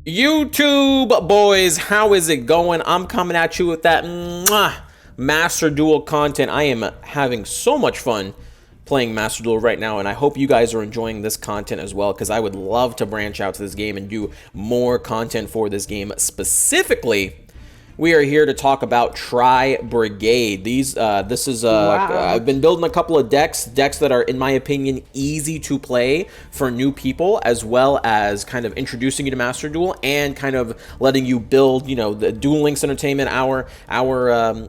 YouTube boys, how is it going? I'm coming at you with that Master Duel content. I am having so much fun playing Master Duel right now, and I hope you guys are enjoying this content as well, because I would love to branch out to this game and do more content for this game. Specifically, we are here to talk about Tri-Brigade. I've been building a couple of decks that are, in my opinion, easy to play for new people, as well as kind of introducing you to Master Duel and kind of letting you build, the Duel Links Entertainment. Our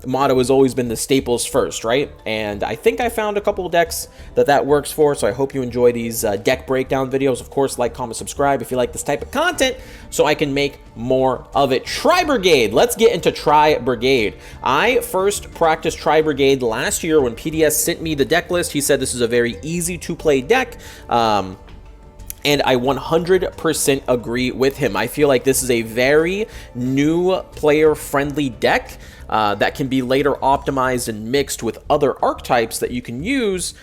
motto has always been the staples first, right? And I think I found a couple of decks that works for, so I hope you enjoy these deck breakdown videos. Of course, like, comment, subscribe if you like this type of content, so I can make more of it. Tri-Brigade, let's get into Tri-Brigade. I first practiced Tri-Brigade last year when PDS sent me the deck list. He said this is a very easy to play deck, and I 100% agree with him. I feel like this is a very new player-friendly deck that can be later optimized and mixed with other archetypes that you can use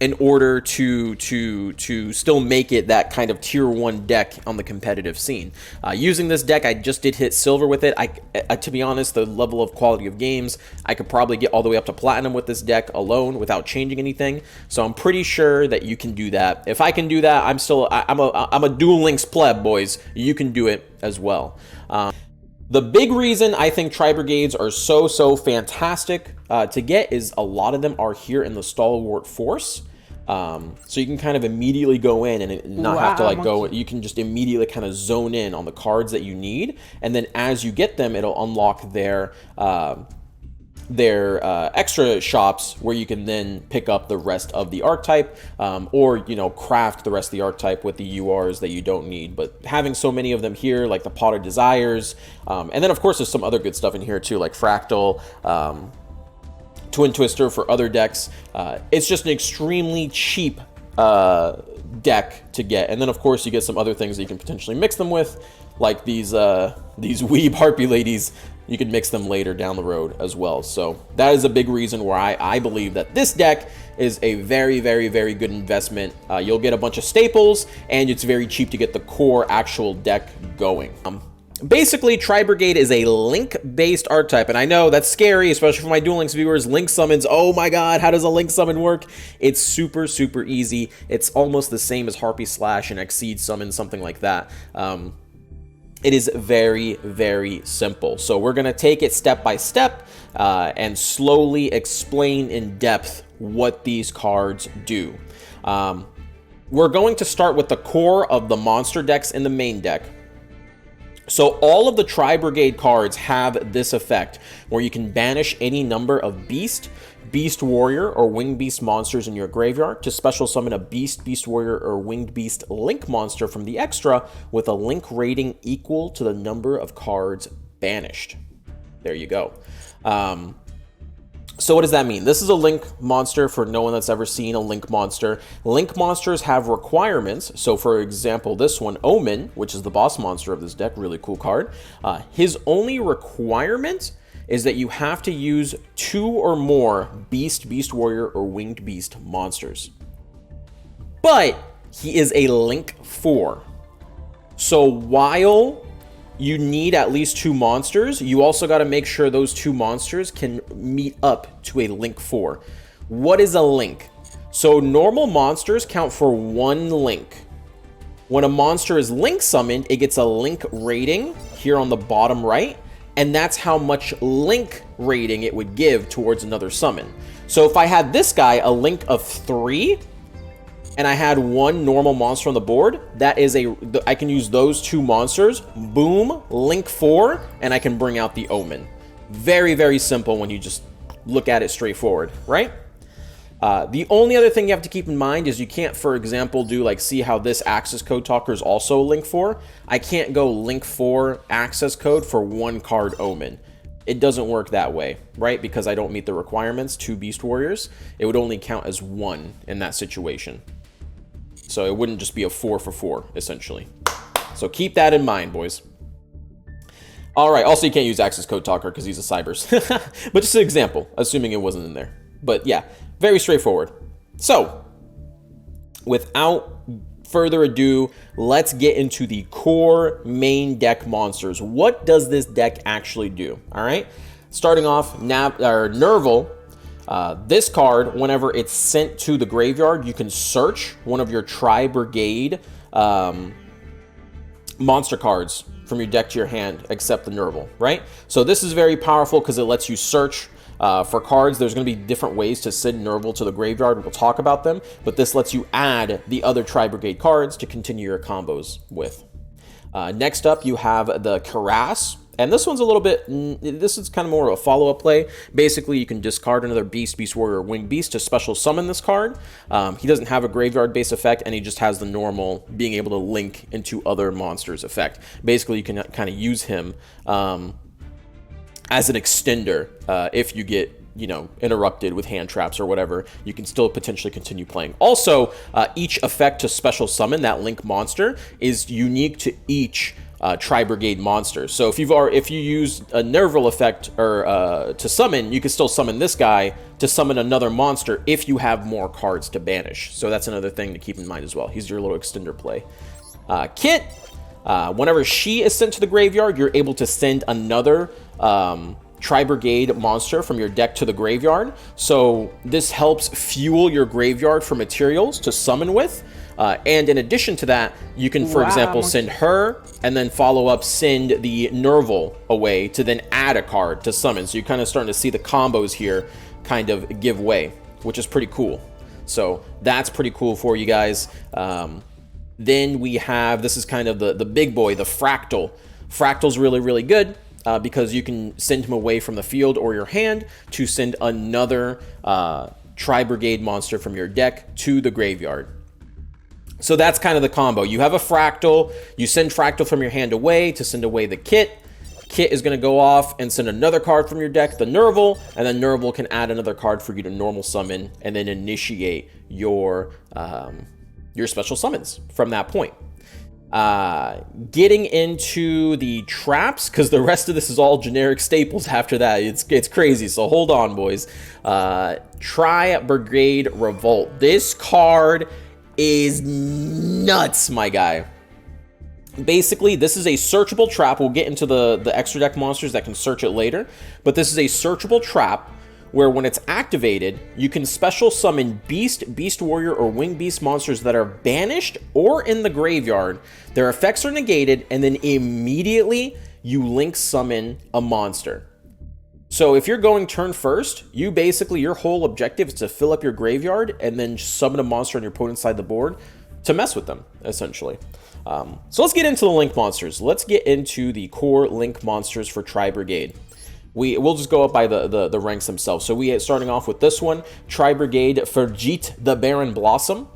in order to still make it that kind of tier 1 deck on the competitive scene. Using this deck, I just did hit silver with it. To be honest, the level of quality of games, I could probably get all the way up to platinum with this deck alone without changing anything. So I'm pretty sure that you can do that. If I can do that, I'm a Duel Links pleb, boys. You can do it as well. The big reason I think Tri-Brigades are so fantastic to get is a lot of them are here in the Stalwart Force. So you can kind of immediately go in and not have to go. You can just immediately kind of zone in on the cards that you need, and then as you get them, it'll unlock their extra shops where you can then pick up the rest of the archetype, or craft the rest of the archetype with the URs that you don't need. But having so many of them here, like the Pot of Desires, and then of course there's some other good stuff in here too, like Fractal, Twin Twister for other decks. It's just an extremely cheap deck to get. And then of course you get some other things that you can potentially mix them with, like these weeb harpy ladies. You can mix them later down the road as well. So that is a big reason why I believe that this deck is a very good investment. You'll get a bunch of staples, and it's very cheap to get the core actual deck going. Basically, Tri-Brigade is a link-based archetype, and I know that's scary, especially for my Duel Links viewers. Link summons, oh my god, how does a link summon work? It's super easy. It's almost the same as Harpy Slash and Exceed summon, something like that. It is very simple. So we're going to take it step by step and slowly explain in depth what these cards do. We're going to start with the core of the monster decks in the main deck. So all of the Tri-Brigade cards have this effect, where you can banish any number of Beast, Beast Warrior, or Winged Beast monsters in your graveyard to special summon a Beast, Beast Warrior, or Winged Beast Link monster from the extra with a Link rating equal to the number of cards banished. There you go. So what does that mean? This is a Link monster for no one that's ever seen a Link monster. Link monsters have requirements. So for example, this one, Omen, which is the boss monster of this deck, really cool card. His only requirement is that you have to use 2 or more Beast, Beast Warrior, or Winged Beast monsters. But he is a Link 4. So while you need at least 2 monsters, you also got to make sure those 2 monsters can meet up to a Link 4. What is a Link? So normal monsters count for 1 Link. When a monster is Link summoned, it gets a Link rating here on the bottom right, and that's how much Link rating it would give towards another summon. So if I had this guy, a Link of 3, and I had 1 normal monster on the board, I can use those 2 monsters, boom, Link 4, and I can bring out the Omen. Very simple when you just look at it straightforward, right? The only other thing you have to keep in mind is you can't, for example, see how this access code talker is also Link 4. I can't go Link 4 access code for 1 card Omen. It doesn't work that way, right? Because I don't meet the requirements, 2 Beast Warriors. It would only count as 1 in that situation. So it wouldn't just be a 4 for 4, essentially. So keep that in mind, boys. All right, also you can't use access code talker because he's a Cybers. But just an example, assuming it wasn't in there. But yeah, very straightforward. So, without further ado, let's get into the core main deck monsters. What does this deck actually do? All right, starting off, Nerval. This card, whenever it's sent to the graveyard, you can search one of your Tri-Brigade monster cards from your deck to your hand, except the Nerval, right? So this is very powerful because it lets you search for cards. There's going to be different ways to send Nerval to the graveyard. We'll talk about them, but this lets you add the other Tri-Brigade cards to continue your combos with. Next up, you have the Karas. And this one's a little bit, this is kind of more of a follow-up play. Basically, you can discard another Beast Warrior, or Winged Beast to special summon this card. He doesn't have a graveyard-based effect, and he just has the normal being able to link into other monsters effect. Basically, you can kind of use him as an extender if you get, you know, interrupted with hand traps or whatever. You can still potentially continue playing. Also, each effect to special summon that link monster is unique to each Tri-Brigade monster. So if you use a Nerval effect or to summon, you can still summon this guy to summon another monster if you have more cards to banish. So that's another thing to keep in mind as well. He's your little extender play. Kit, whenever she is sent to the graveyard, you're able to send another Tri-Brigade monster from your deck to the graveyard. So this helps fuel your graveyard for materials to summon with. And in addition to that, you can, for example, send her and then follow up, send the Nerval away to then add a card to summon. So you're kind of starting to see the combos here kind of give way, which is pretty cool. So that's pretty cool for you guys. Then we have, this is kind of the big boy, the Fractal. Fractal's really, really good because you can send him away from the field or your hand to send another Tri-Brigade monster from your deck to the graveyard. So that's kind of the combo. You have a Fractal, you send Fractal from your hand away to send away the Kit. Kit is going to go off and send another card from your deck, the Nerval, and then Nerval can add another card for you to normal summon and then initiate your special summons from that point. Getting into the traps, because the rest of this is all generic staples after that. It's crazy, so hold on, boys. Tri-Brigade Revolt. This card is nuts, my guy. Basically, this is a searchable trap. We'll get into the extra deck monsters that can search it later, but this is a searchable trap where when it's activated, you can special summon Beast Warrior, or Winged Beast monsters that are banished or in the graveyard. Their effects are negated, and then immediately you link summon a monster. So if you're going turn first, your whole objective is to fill up your graveyard and then summon a monster on your opponent's side of the board to mess with them, essentially. So let's get into the link monsters. Let's get into the core link monsters for Tri-Brigade. We'll just go up by the ranks themselves. So starting off with this one, Tri-Brigade Ferjit the Barren Blossom.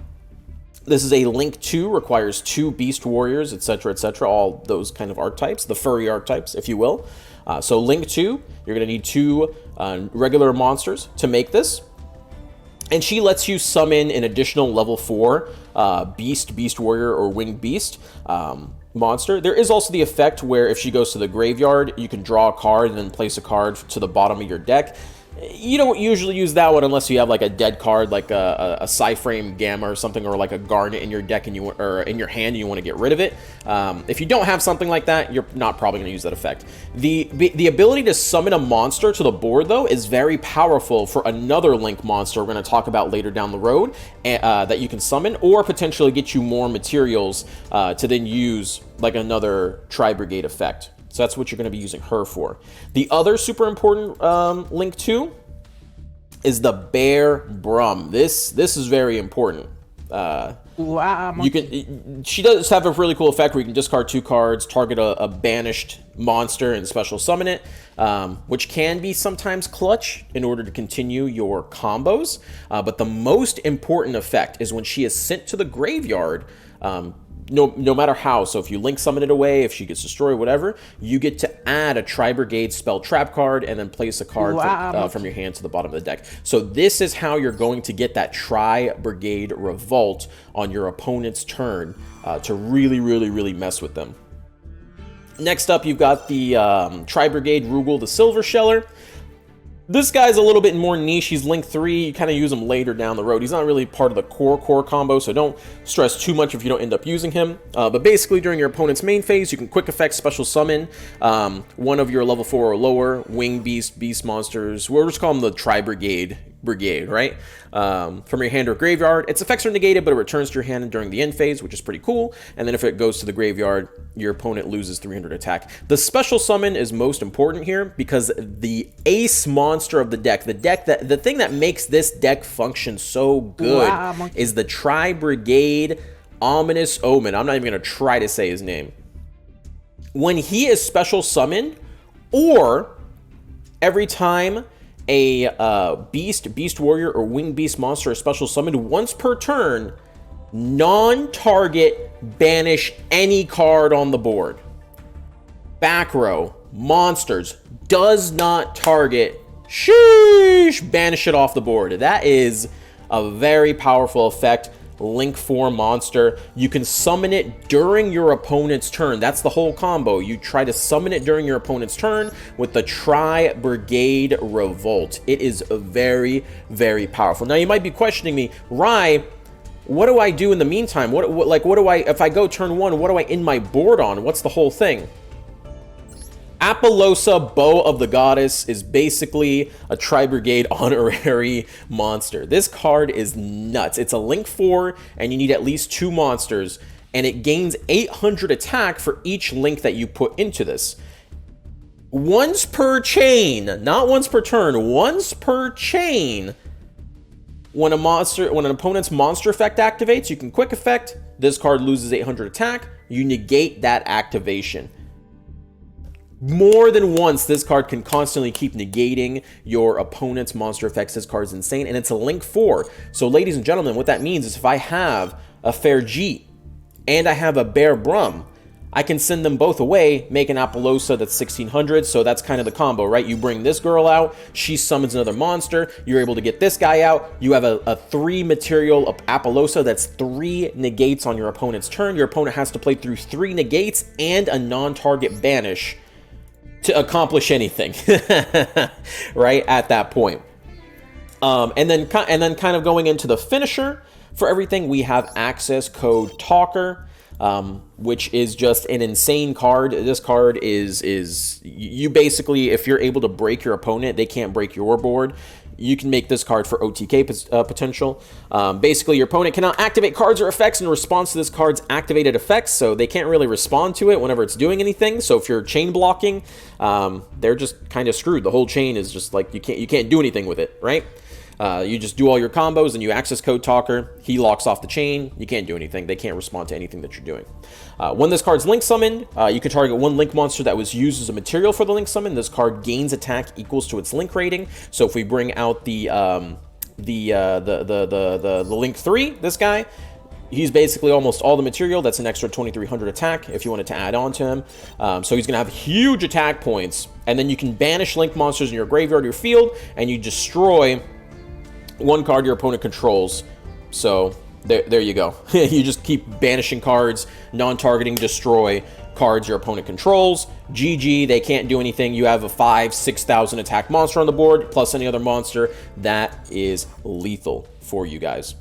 This is a Link 2, requires 2 Beast Warriors, etc., etc., all those kind of archetypes, the furry archetypes, if you will. So Link 2, you're going to need 2 regular monsters to make this. And she lets you summon an additional level 4 Beast Warrior, or Winged Beast monster. There is also the effect where if she goes to the graveyard, you can draw a card and then place a card to the bottom of your deck. You don't usually use that one unless you have like a dead card, like a Psyframe Gamma or something, or like a Garnet in your deck and in your hand and you want to get rid of it. If you don't have something like that, you're not probably going to use that effect. The ability to summon a monster to the board, though, is very powerful for another Link monster we're going to talk about later down the road that you can summon, or potentially get you more materials to then use like another Tri-Brigade effect. So that's what you're going to be using her for. The other super important Link 2 is the Bear Brum. This is very important. She does have a really cool effect where you can discard 2 cards, target a banished monster, and special summon it, which can be sometimes clutch in order to continue your combos. But the most important effect is when she is sent to the graveyard. No matter how, so if you link summon it away, if she gets destroyed, whatever, you get to add a Tri-Brigade spell trap card and then place a card from your hand to the bottom of the deck. So this is how you're going to get that Tri-Brigade Revolt on your opponent's turn to really, really, really mess with them. Next up, you've got the Tri-Brigade Rugal the Silver Sheller. This guy's a little bit more niche. He's Link 3. You kind of use him later down the road. He's not really part of the core combo, so don't stress too much if you don't end up using him. But basically, during your opponent's main phase, you can quick effect special summon one of your level 4 or lower wing beast monsters. We'll just call them the Tri-Brigade right? From your hand or graveyard. Its effects are negated, but it returns to your hand during the end phase, which is pretty cool. And then if it goes to the graveyard, your opponent loses 300 attack. The special summon is most important here because the ace monster of the deck, the thing that makes this deck function so good is the Tri-Brigade Ominous Omen. I'm not even going to try to say his name. When he is special summoned, or every time a beast warrior or winged beast monster is special summoned once per turn, non-target banish any card on the board. Back row monsters does not target, sheesh, banish it off the board. That is a very powerful effect. Link 4 monster. You can summon it during your opponent's turn. That's the whole combo. You try to summon it during your opponent's turn with the Tri-Brigade Revolt. It is very, very powerful. Now you might be questioning me, Rye, what do I do in the meantime? What do I, if I go turn 1, what do I end my board on? What's the whole thing? Apollousa, Bow of the Goddess, is basically a Tri-Brigade honorary monster. This card is nuts. It's a Link 4, and you need at least 2 monsters, and it gains 800 attack for each Link that you put into this. Once per chain, not once per turn, once per chain. When an opponent's monster effect activates, you can quick effect. This card loses 800 attack. You negate that activation. More than once, this card can constantly keep negating your opponent's monster effects. This card's insane, and it's a Link 4. So, ladies and gentlemen, what that means is if I have a Fairjeet and I have a Bear Brum, I can send them both away, make an Apollousa that's 1600, so that's kind of the combo, right? You bring this girl out, she summons another monster, you're able to get this guy out, you have a 3 material Apollousa that's 3 negates on your opponent's turn. Your opponent has to play through 3 negates and a non-target banish to accomplish anything, right, at that point. And then kind of going into the finisher for everything, we have Access Code Talker, which is just an insane card. This card is you basically, if you're able to break your opponent, they can't break your board. You can make this card for OTK potential. Basically, your opponent cannot activate cards or effects in response to this card's activated effects, so they can't really respond to it whenever it's doing anything. So if you're chain blocking, they're just kind of screwed. The whole chain is just like, you can't do anything with it, right? You just do all your combos and you access code Talker. He locks off the chain. You can't do anything. They can't respond to anything that you're doing. When this card's link summoned, you can target 1 link monster that was used as a material for the link summon. This card gains attack equals to its link rating. So if we bring out the link 3, this guy, he's basically almost all the material. That's an extra 2300 attack if you wanted to add on to him. So he's going to have huge attack points. And then you can banish link monsters in your graveyard or your field, and you destroy 1 card your opponent controls. So there you go. You just keep banishing cards, non-targeting, destroy cards your opponent controls. GG, they can't do anything. You have a 5,000-6,000 attack monster on the board, plus any other monster. That is lethal for you guys.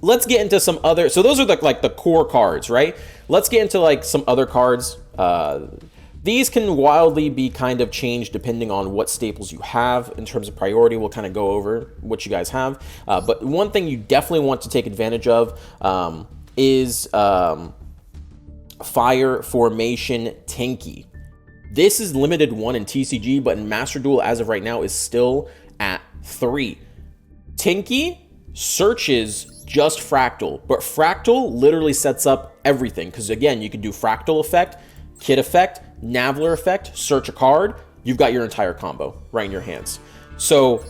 Let's get into some other, so those are the core cards, right? Let's get into like some other cards. These can wildly be kind of changed depending on what staples you have in terms of priority. We'll kind of go over what you guys have. But one thing you definitely want to take advantage of is Fire Formation Tinky. This is limited 1 in TCG, but in Master Duel as of right now is still at 3. Tinky searches just Fractal, but Fractal literally sets up everything, because again, you can do Fractal effect, Kit effect, Navler effect, search a card. You've got your entire combo right in your hands. So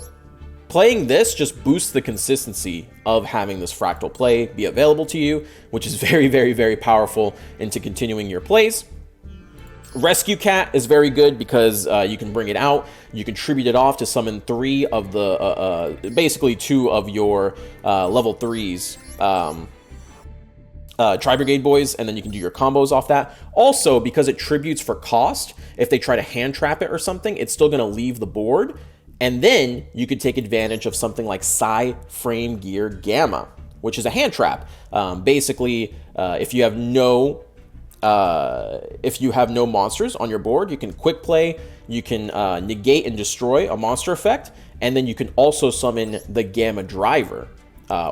playing this just boosts the consistency of having this Fractal play be available to you, which is very, very, very powerful into continuing your plays. Rescue Cat is very good because you can bring it out, you can tribute it off to summon 3 of the, basically 2 of your level 3s, Tri-Brigade boys, and then you can do your combos off that. Also, because it tributes for cost, if they try to hand trap it or something, it's still going to leave the board, And then you could take advantage of something like Psi Frame Gear Gamma, which is a hand trap. Basically, if you have no monsters on your board, you can quick play, you can negate and destroy a monster effect, and then you can also summon the Gamma Driver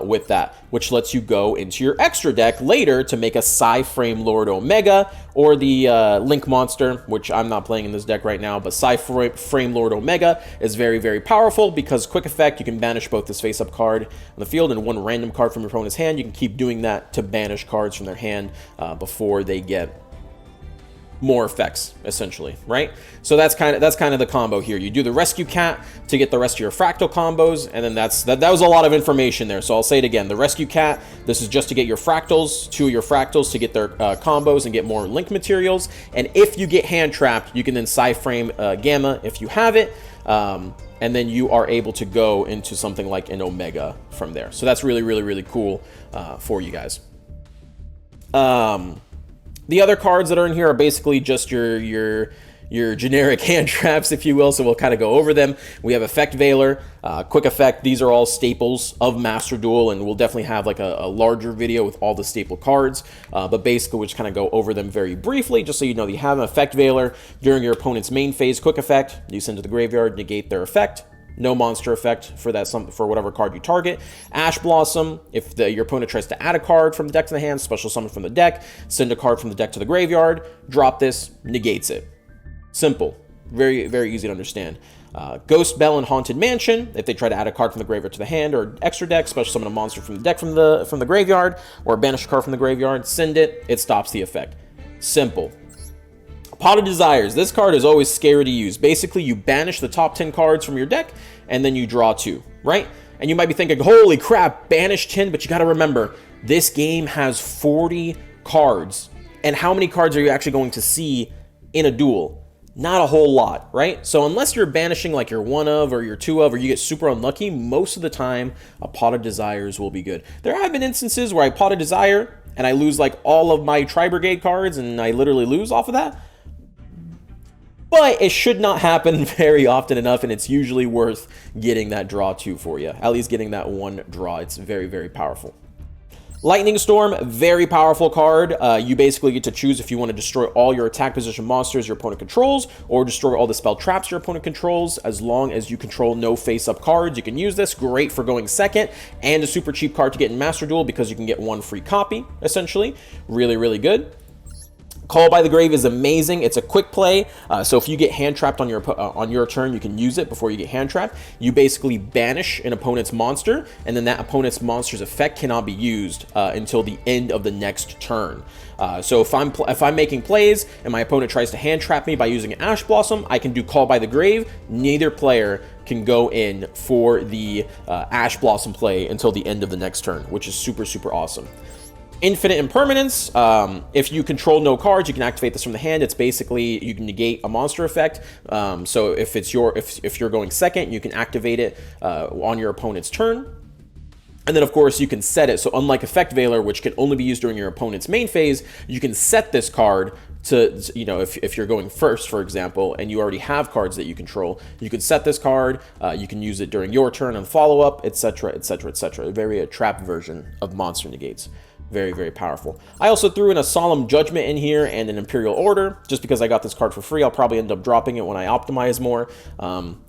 with that, which lets you go into your extra deck later to make a Psi Frame Lord Omega, or the Link Monster, which I'm not playing in this deck right now, but Psi Frame Lord Omega is very, very powerful because quick effect, you can banish both this face-up card on the field and one random card from your opponent's hand. You can keep doing that to banish cards from their hand before they get more effects, essentially, right? So that's kind of the combo here. You do the Rescue Cat to get the rest of your fractal combos, and then that was a lot of information there. So I'll say it again: the Rescue Cat, this is just to get your fractals, 2 of your fractals to get their combos and get more link materials. And if you get hand trapped, you can then Psi Frame Gamma if you have it, and then you are able to go into something like an Omega from there. So that's really, really, really cool for you guys. The other cards that are in here are basically just your generic hand traps, if you will, so we'll kind of go over them. We have Effect Veiler, Quick Effect. These are all staples of Master Duel, and we'll definitely have like a larger video with all the staple cards, but basically we'll just kind of go over them very briefly, just so you know that you have an Effect Veiler. During your opponent's main phase Quick Effect, you send to the graveyard, negate their effect. No monster effect for that, for whatever card you target. Ash Blossom, if your opponent tries to add a card from the deck to the hand, special summon from the deck, send a card from the deck to the graveyard, drop this, negates it. Simple. Very, very easy to understand. Ghost Bell and Haunted Mansion, if they try to add a card from the graveyard to the hand or extra deck, special summon a monster from the deck from the graveyard, or banish a card from the graveyard, send it, it stops the effect. Simple. Pot of Desires. This card is always scary to use. Basically, you banish the top 10 cards from your deck, and then you draw 2, right? And you might be thinking, holy crap, banish 10, but you got to remember, this game has 40 cards. And how many cards are you actually going to see in a duel? Not a whole lot, right? So unless you're banishing like your 1 of or your 2 of, or you get super unlucky, most of the time, a Pot of Desires will be good. There have been instances where I Pot of Desire, and I lose like all of my Tri-Brigade cards, and I literally lose off of that. But it should not happen very often enough, and it's usually worth getting that draw 2 for you. At least getting that 1 draw. It's very, very powerful. Lightning Storm, very powerful card. You basically get to choose if you want to destroy all your attack position monsters your opponent controls, or destroy all the spell traps your opponent controls. As long as you control no face-up cards, you can use this. Great for going second, and a super cheap card to get in Master Duel because you can get 1 free copy, essentially. Really, really good. Call by the Grave is amazing. It's a quick play, so if you get hand trapped on your turn, you can use it before you get hand trapped. You basically banish an opponent's monster, and then that opponent's monster's effect cannot be used until the end of the next turn. So if I'm making plays and my opponent tries to hand trap me by using an Ash Blossom, I can do Call by the Grave. Neither player can go in for the Ash Blossom play until the end of the next turn, which is super, super awesome. Infinite Impermanence. If you control no cards, you can activate this from the hand. It's basically you can negate a monster effect. So if you're going second, you can activate it on your opponent's turn. And then, of course, you can set it. So unlike Effect Veiler, which can only be used during your opponent's main phase, you can set this card to, you know, if you're going first, for example, and you already have cards that you control, you can set this card. You can use it during your turn and follow-up, etc., etc., etc. A very trap version of monster negates. Very, very powerful. I also threw in a Solemn Judgment in here and an Imperial Order. Just because I got this card for free, I'll probably end up dropping it when I optimize more.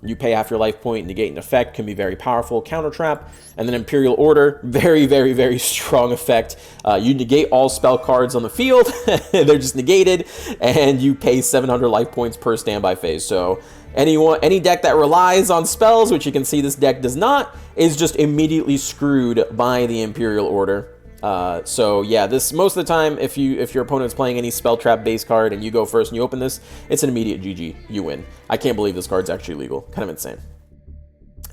You pay half your life point, negate an effect, can be very powerful, counter trap. And then Imperial Order, very, very, very strong effect. You negate all spell cards on the field, they're just negated, and you pay 700 life points per standby phase. So any deck that relies on spells, which you can see this deck does not, is just immediately screwed by the Imperial Order. So yeah, this most of the time, if your opponent's playing any spell trap base card and you go first and you open this, it's an immediate GG. You win. I can't believe this card's actually legal. Kind of insane.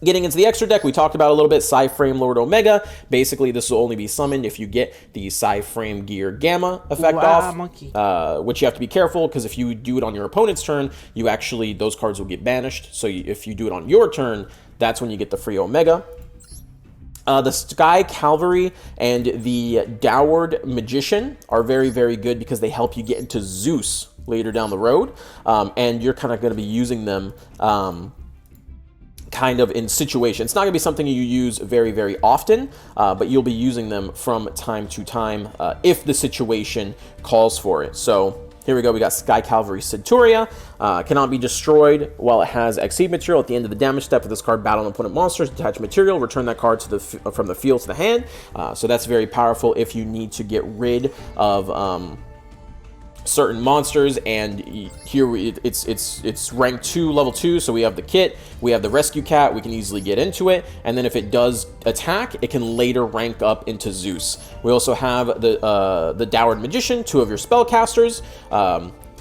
Getting into the extra deck, we talked about a little bit, Psi Frame Lord Omega. Basically, this will only be summoned if you get the Psi Frame Gear Gamma effect off, which you have to be careful, because if you do it on your opponent's turn, those cards will get banished. So if you do it on your turn, that's when you get the free Omega. The Sky Cavalry and the Dowered Magician are very, very good because they help you get into Zeus later down the road, and you're kind of going to be using them kind kind of in situation. It's not going to be something you use very, very often, but you'll be using them from time to time if the situation calls for it. So here we go. We got Sky Cavalry Centuria. Cannot be destroyed while it has Exceed material. At the end of the damage step of this card, battle an opponent monsters, detach material, return that card to from the field to the hand. So that's very powerful if you need to get rid of certain monsters. And here it's rank 2, level 2, so we have the kit, we have the rescue cat, we can easily get into it, and then if it does attack, it can later rank up into Zeus. We also have the Dowered Magician, 2 of your spellcasters,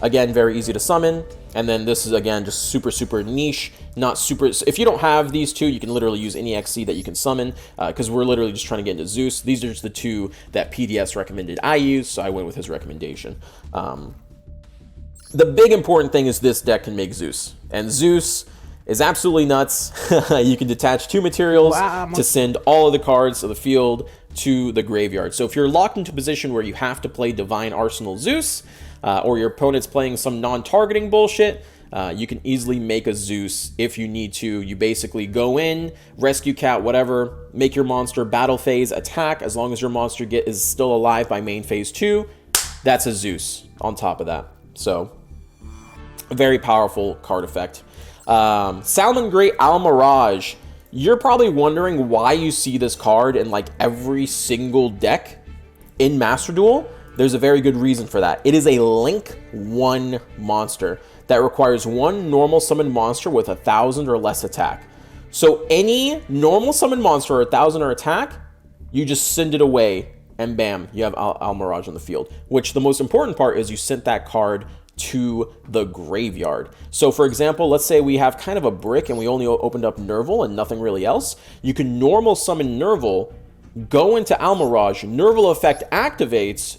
again very easy to summon. And then this is again just super niche, not super. If you don't have these 2, you can literally use any XC that you can summon, because we're literally just trying to get into Zeus. These are just the 2 that PDS recommended I use, so I went with his recommendation. The big important thing is this deck can make Zeus, and Zeus is absolutely nuts. You can detach 2 materials to send all of the cards of the field to the graveyard. So if you're locked into a position where you have to play Divine Arsenal Zeus, or your opponent's playing some non-targeting bullshit, you can easily make a Zeus if you need to. You basically go in, rescue cat, whatever, make your monster battle phase attack. As long as your monster is still alive by main phase 2, that's a Zeus on top of that. So, a very powerful card effect. Salamangreat Almirage. You're probably wondering why you see this card in like every single deck in Master Duel. There's a very good reason for that. It is a Link 1 monster that requires 1 normal summon monster with 1,000 or less attack. So any normal summon monster or 1,000 or attack, you just send it away, and bam, you have Almirage on the field. Which the most important part is you sent that card to the graveyard. So for example, let's say we have kind of a brick and we only opened up Nerval and nothing really else. You can normal summon Nerval, go into Almirage, Nerval effect activates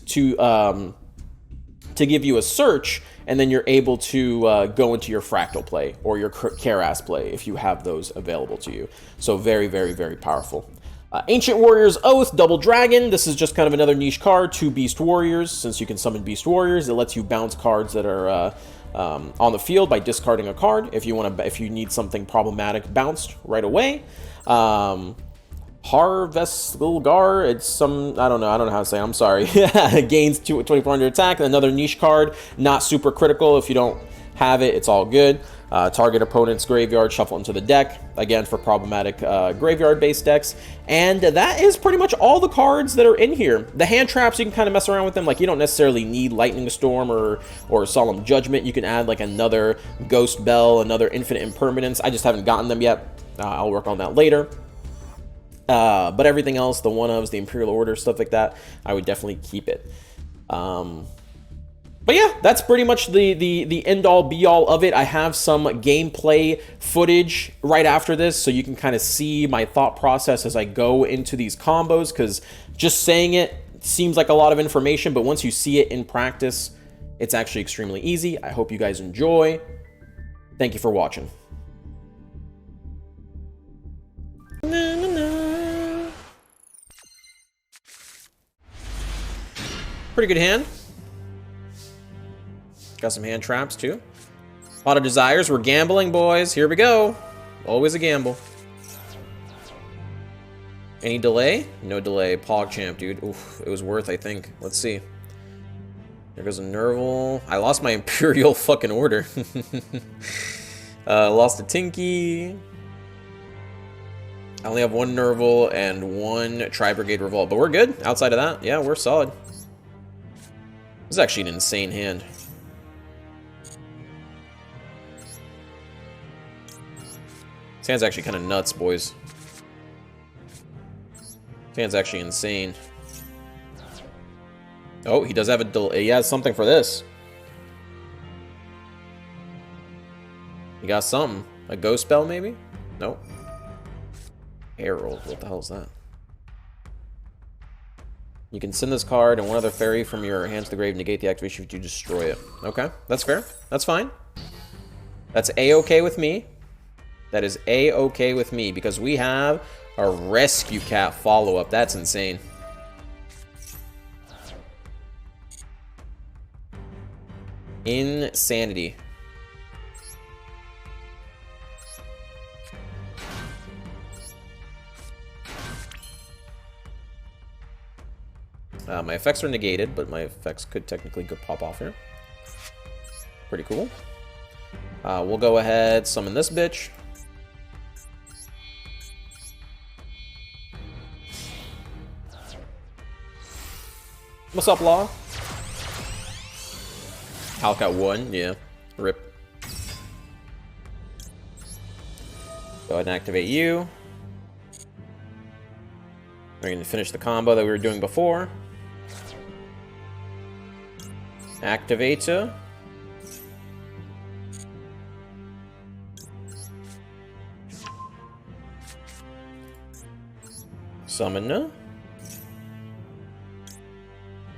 to give you a search, and then you're able to go into your Fractal play or your Karas play if you have those available to you. So very, very, very powerful. Ancient Warrior's Oath, Double Dragon. This is just kind of another niche card, 2 Beast Warriors. Since you can summon Beast Warriors, it lets you bounce cards that are on the field by discarding a card. If you need something problematic bounced right away. Harvestilgar, it's some, I don't know how to say it, I'm sorry. Gains 2400 attack, another niche card, not super critical. If you don't have it, it's all good. Target opponent's graveyard, shuffle into the deck, again for problematic graveyard-based decks. And that is pretty much all the cards that are in here. The hand traps, you can kind of mess around with them. Like, you don't necessarily need Lightning Storm or Solemn Judgment. You can add like another Ghost Bell, another Infinite Impermanence. I just haven't gotten them yet. I'll work on that later. But everything else, the one-ofs, the Imperial Order, stuff like that, I would definitely keep it. But yeah, that's pretty much the end-all, be-all of it. I have some gameplay footage right after this, so you can kind of see my thought process as I go into these combos, because just saying it seems like a lot of information, but once you see it in practice, it's actually extremely easy. I hope you guys enjoy. Thank you for watching. Pretty good hand. Got some hand traps too. A lot of desires. We're gambling, boys. Here we go. Always a gamble. Any delay? No delay. PogChamp, dude. Oof, it was worth, I think. Let's see. There goes a Nerval. I lost my Imperial fucking Order. Lost a Tinky. I only have 1 Nerval and 1 Tri-Brigade Revolt, but we're good. Outside of that, yeah, we're solid. This is actually an insane hand. This hand's actually kind of nuts, boys. This hand's actually insane. Oh, he does have a delay. He has something for this. He got something. A Ghost Spell, maybe? Nope. Herald. What the hell is that? You can send this card and 1 other fairy from your hands to the grave, negate the activation if you destroy it. Okay, that's fair. That's fine. That's A-okay with me. That is A-okay with me, because we have a Rescue Cat follow-up. That's insane. Insanity. My effects are negated, but my effects could technically pop off here. Pretty cool. We'll go ahead, summon this bitch. What's up, Law? Hulk at 1, yeah. Rip. Go ahead and activate you. We're going to finish the combo that we were doing before. Activate her. Summon her.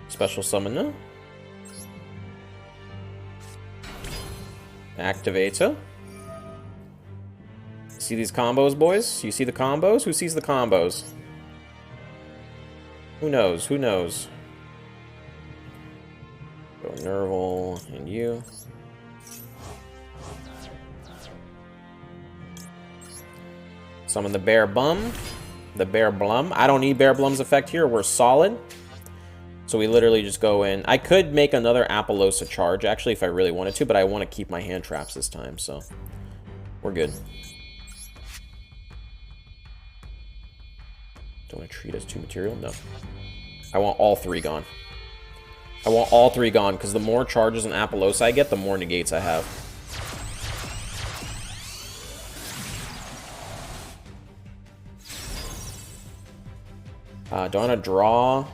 Special summon her. Activate her. See these combos, boys? You see the combos? Who sees the combos? Who knows? Who knows? Go Nerval and you. Summon the Bear Bum. The Bear Blum. I don't need Bear Blum's effect here. We're solid. So we literally just go in. I could make another Apollosa charge, actually, if I really wanted to, but I want to keep my hand traps this time, so we're good. Don't want to treat as 2 material? No. I want all 3 gone. I want all 3 gone, because the more charges and Apollosa I get, the more negates I have. Do I want to draw?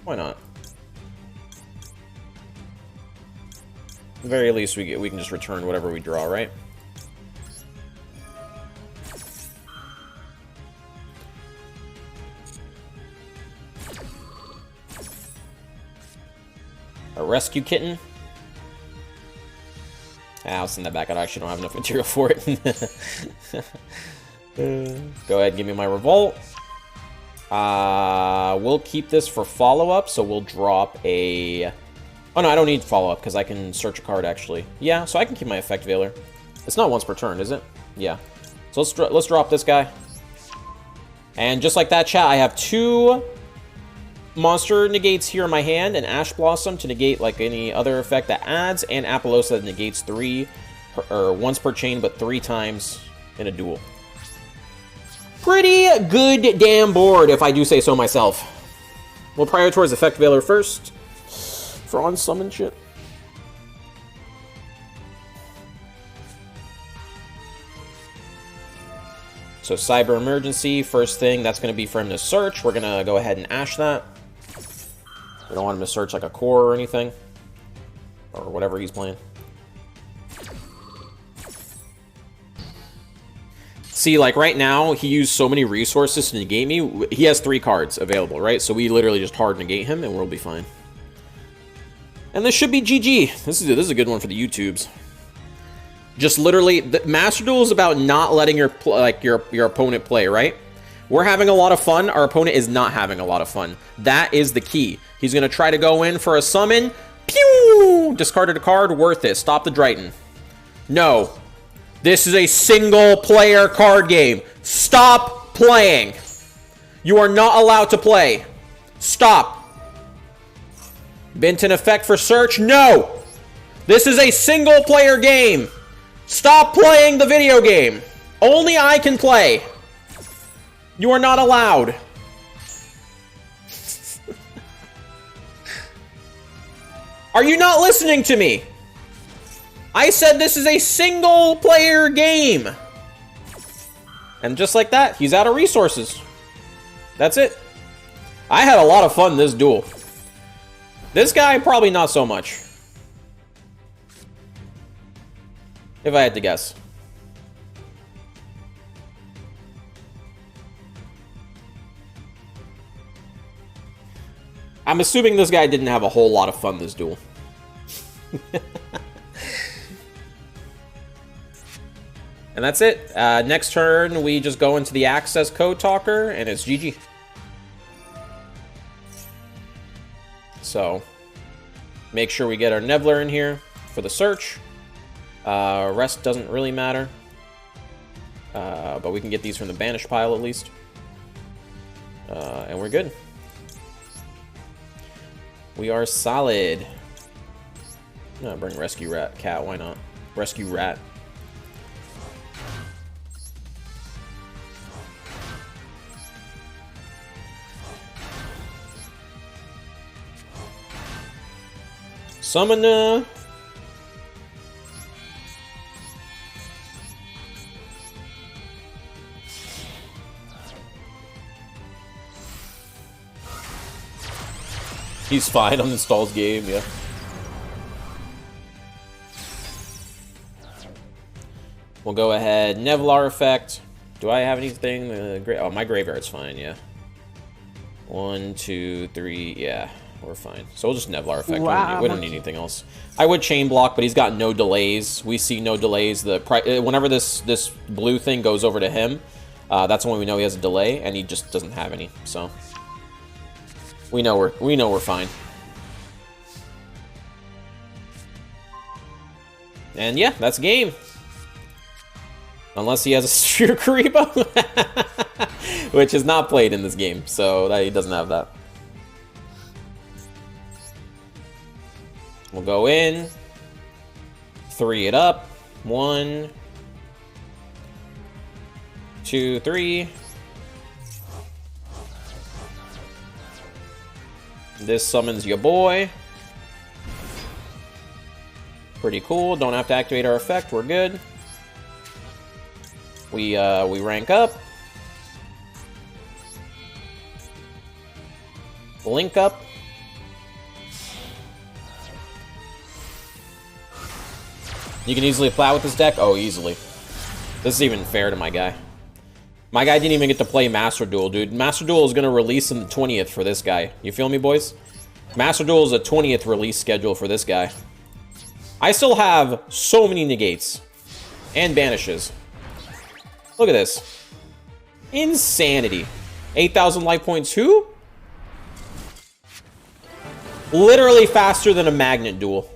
Why not? At the very least, we can just return whatever we draw, right? A rescue kitten. I'll send that back out. I actually don't have enough material for it. Go ahead and give me my revolt. We'll keep this for follow-up, so we'll drop a... Oh, no, I don't need follow-up, because I can search a card, actually. Yeah, so I can keep my Effect Veiler. It's not once per turn, is it? Yeah. So let's drop this guy. And just like that, chat, I have 2 monster negates here in my hand, and Ash Blossom to negate, like, any other effect that adds, and Apollosa that negates 3, or once per chain, but 3 times in a duel. Pretty good damn board, if I do say so myself. We'll prioritize Effect Veiler first for unsummon shit. So Cyber Emergency, first thing, that's going to be for him to search. We're going to go ahead and Ash that. We don't want him to search like a core or anything. Or whatever he's playing. See, like, right now, he used so many resources to negate me. He has 3 cards available, right? So we literally just hard negate him, and we'll be fine. And this should be GG. This is a good one for the YouTubes. Just literally, the Master Duel is about not letting your opponent play, right? We're having a lot of fun. Our opponent is not having a lot of fun. That is the key. He's going to try to go in for a summon. Pew! Discarded a card. Worth it. Stop the Drighton. No. This is a single-player card game. Stop playing. You are not allowed to play. Stop. Benton effect for search? No. This is a single-player game. Stop playing the video game. Only I can play. You are not allowed. Are you not listening to me? I said this is a single-player game. And just like that, he's out of resources. That's it. I had a lot of fun this duel. This guy, probably not so much. If I had to guess. I'm assuming this guy didn't have a whole lot of fun this duel. And that's it. Next turn, we just go into the Access Code Talker, and it's GG. So, make sure we get our Nevler in here for the search. Rest doesn't really matter. But we can get these from the Banish pile at least. And we're good. We are solid. I'm gonna bring Rescue Rat. Cat, why not? Rescue Rat. Summoner. He's fine on installs game, yeah. We'll go ahead. Nevlar effect. Do I have anything? Oh, my graveyard's fine, yeah. 1, 2, 3, yeah. We're fine. So we'll just Nevlar effect. Wow. We don't need anything else. I would chain block, but he's got no delays. We see no delays. Whenever this blue thing goes over to him, that's when we know he has a delay, and he just doesn't have any. So we know we're fine. And yeah, that's game. Unless he has a Shooter Karibo, which is not played in this game, so he doesn't have that. We'll go in, 3 it up, 1, 2, 3. This summons your boy. Pretty cool. Don't have to activate our effect. We're good. We rank up. Link up. You can easily plow with this deck? Oh, easily. This is even fair to my guy. My guy didn't even get to play Master Duel, dude. Master Duel is going to release on the 20th for this guy. You feel me, boys? Master Duel is a 20th release schedule for this guy. I still have so many negates. And banishes. Look at this. Insanity. 8,000 life points. Who? Literally faster than a magnet duel.